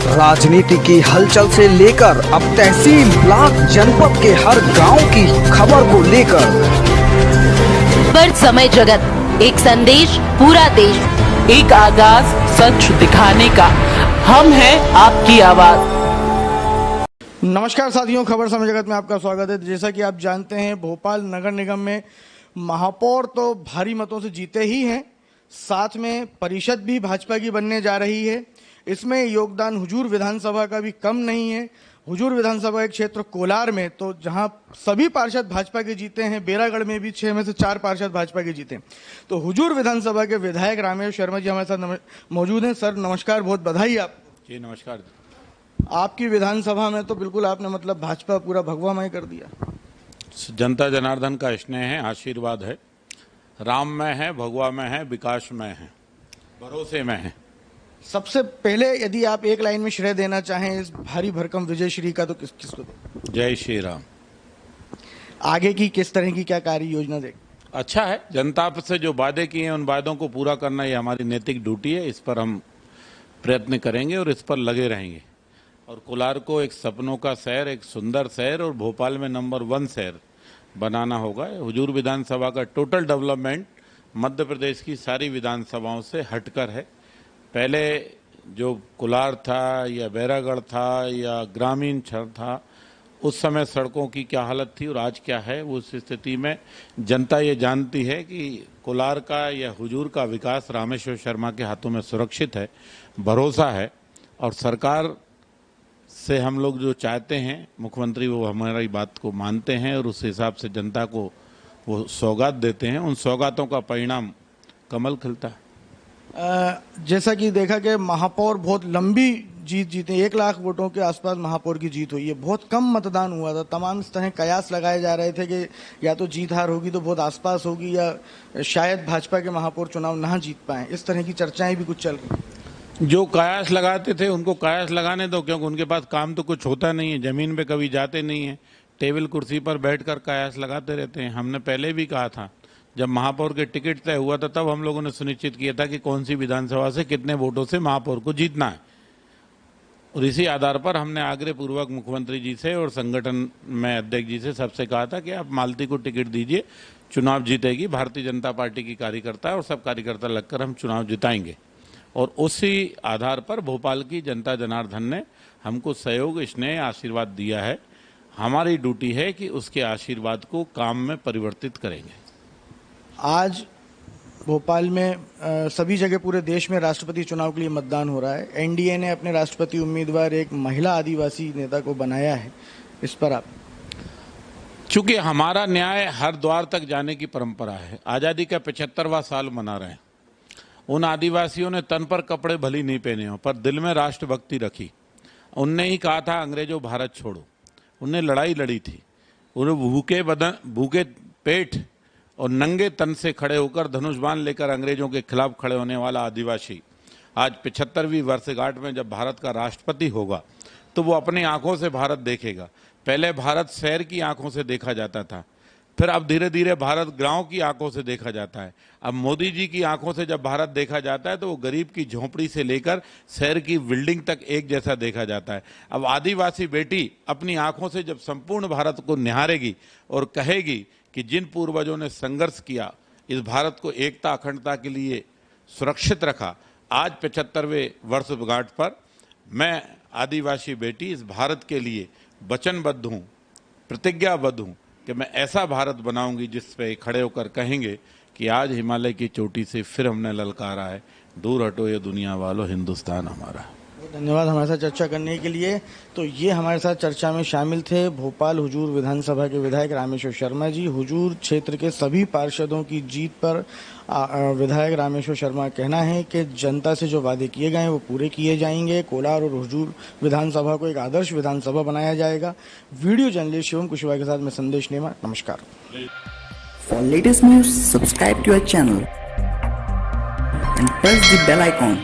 राजनीति की हलचल से लेकर अब तहसील, ब्लॉक, जनपद के हर गांव की खबर को लेकर पर समय जगत, एक संदेश पूरा देश, एक आगाज सच दिखाने का, हम हैं आपकी आवाज। नमस्कार साथियों, खबर समय जगत में आपका स्वागत है। जैसा कि आप जानते हैं, भोपाल नगर निगम में महापौर तो भारी मतों से जीते ही हैं, साथ में परिषद भी भाजपा की बनने जा रही है। इसमें योगदान हुजूर विधानसभा का भी कम नहीं है। हुजूर विधानसभा एक क्षेत्र कोलार में तो जहां सभी पार्षद भाजपा के जीते हैं, बेरागढ़ में भी 6 में से 4 पार्षद भाजपा के जीते हैं। तो हुजूर विधानसभा के विधायक रामेश शर्मा जी हमारे साथ मौजूद हैं। सर नमस्कार, बहुत बधाई आपको। जी नमस्कार। आपकी विधानसभा में तो बिल्कुल आपने मतलब भाजपा पूरा भगवामय कर दिया। जनता जनार्दन का स्नेह है, आशीर्वाद है, राम में है, भगवा में है, विकास में है, भरोसे में है। सबसे पहले यदि आप एक लाइन में श्रेय देना चाहें इस भारी भरकम विजय श्री का, तो किसको दें? जय श्री राम। आगे की किस तरह की क्या कार्य योजना दें? अच्छा है, जनता से जो वादे किए हैं उन वादों को पूरा करना ये हमारी नैतिक ड्यूटी है। इस पर हम प्रयत्न करेंगे और इस पर लगे रहेंगे। और कोलार को एक सपनों का शहर, एक सुंदर शहर और भोपाल में नंबर 1 शहर बनाना होगा। हुजूर विधानसभा का टोटल डेवलपमेंट मध्य प्रदेश की सारी विधानसभाओं से हटकर है। पहले जो कोलार था या बैरागढ़ था या ग्रामीण क्षेत्र था, उस समय सड़कों की क्या हालत थी और आज क्या है, उस स्थिति में जनता ये जानती है कि कोलार का या हुजूर का विकास रामेश्वर शर्मा के हाथों में सुरक्षित है, भरोसा है। और सरकार से हम लोग जो चाहते हैं, मुख्यमंत्री वो हमारी बात को मानते हैं और उस हिसाब से जनता को वो सौगात देते हैं। उन सौगातों का परिणाम कमल खिलता है। जैसा कि देखा कि महापौर बहुत लंबी जीत जीते, 1 लाख वोटों के आसपास महापौर की जीत हुई है। बहुत कम मतदान हुआ था। तमाम इस तरह कयास लगाए जा रहे थे कि या तो जीत हार होगी तो बहुत आसपास होगी या शायद भाजपा के महापौर चुनाव ना जीत पाए। इस तरह की चर्चाएं भी कुछ चल रही। जो कयास लगाते थे उनको कयास लगाने दो, क्योंकि उनके पास काम तो कुछ होता नहीं है, जमीन पे कभी जाते नहीं है, टेबल कुर्सी पर बैठकर कयास लगाते रहते हैं। हमने पहले भी कहा था, जब महापौर के टिकट तय हुआ था तब हम लोगों ने सुनिश्चित किया था कि कौन सी विधानसभा से कितने वोटों से महापौर को जीतना है। और इसी आधार पर हमने आग्रह पूर्वक मुख्यमंत्री जी से और संगठन में अध्यक्ष जी से सबसे कहा था कि आप मालती को टिकट दीजिए, चुनाव जीतेगी भारतीय जनता पार्टी की कार्यकर्ता है और सब कार्यकर्ता लगकर हम चुनाव जिताएंगे। और उसी आधार पर भोपाल की जनता जनार्दन ने हमको सहयोग, स्नेह, आशीर्वाद दिया है। हमारी ड्यूटी है कि उसके आशीर्वाद को काम में परिवर्तित करेंगे। आज भोपाल में सभी जगह पूरे देश में राष्ट्रपति चुनाव के लिए मतदान हो रहा है। एनडीए ने अपने राष्ट्रपति उम्मीदवार एक महिला आदिवासी नेता को बनाया है। इस पर आप? चूंकि हमारा न्याय हर द्वार तक जाने की परंपरा है। आज़ादी का 75वां साल मना रहे हैं। उन आदिवासियों ने तन पर कपड़े भली नहीं पहने हो, पर दिल में राष्ट्रभक्ति रखी। उनने ही कहा था, अंग्रेजों भारत छोड़ो। उनने लड़ाई लड़ी थी। उन्हें भूखे पेट और नंगे तन से खड़े होकर धनुष बाण लेकर अंग्रेजों के खिलाफ खड़े होने वाला आदिवासी आज 75वीं वर्षगांठ में जब भारत का राष्ट्रपति होगा तो वो अपनी आंखों से भारत देखेगा। पहले भारत शहर की आंखों से देखा जाता था, फिर अब धीरे धीरे भारत गांव की आंखों से देखा जाता है। अब मोदी जी की आंखों से जब भारत देखा जाता है तो वो गरीब की झोंपड़ी से लेकर शहर की बिल्डिंग तक एक जैसा देखा जाता है। अब आदिवासी बेटी अपनी आंखों से जब संपूर्ण भारत को निहारेगी और कहेगी कि जिन पूर्वजों ने संघर्ष किया, इस भारत को एकता अखंडता के लिए सुरक्षित रखा, आज 75वें वर्षगांठ पर मैं आदिवासी बेटी इस भारत के लिए वचनबद्ध हूँ, प्रतिज्ञाबद्ध हूँ कि मैं ऐसा भारत बनाऊंगी जिस पे खड़े होकर कहेंगे कि आज हिमालय की चोटी से फिर हमने ललकारा है, दूर हटो ये दुनिया वालों, हिंदुस्तान हमारा। धन्यवाद हमारे साथ चर्चा करने के लिए। तो ये हमारे साथ चर्चा में शामिल थे भोपाल हुजूर विधानसभा के विधायक रामेश्वर शर्मा जी। हुजूर क्षेत्र के सभी पार्षदों की जीत पर विधायक रामेश्वर शर्मा का कहना है कि जनता से जो वादे किए गए हैं वो पूरे किए जाएंगे। कोलार और हुजूर विधानसभा को एक आदर्श विधानसभा बनाया जाएगा। वीडियो जर्नलिस्ट शिवम कुशवाहा के साथ मैं संदेश नेमा, नमस्कार। For latest news, subscribe to our channel and press the bell icon.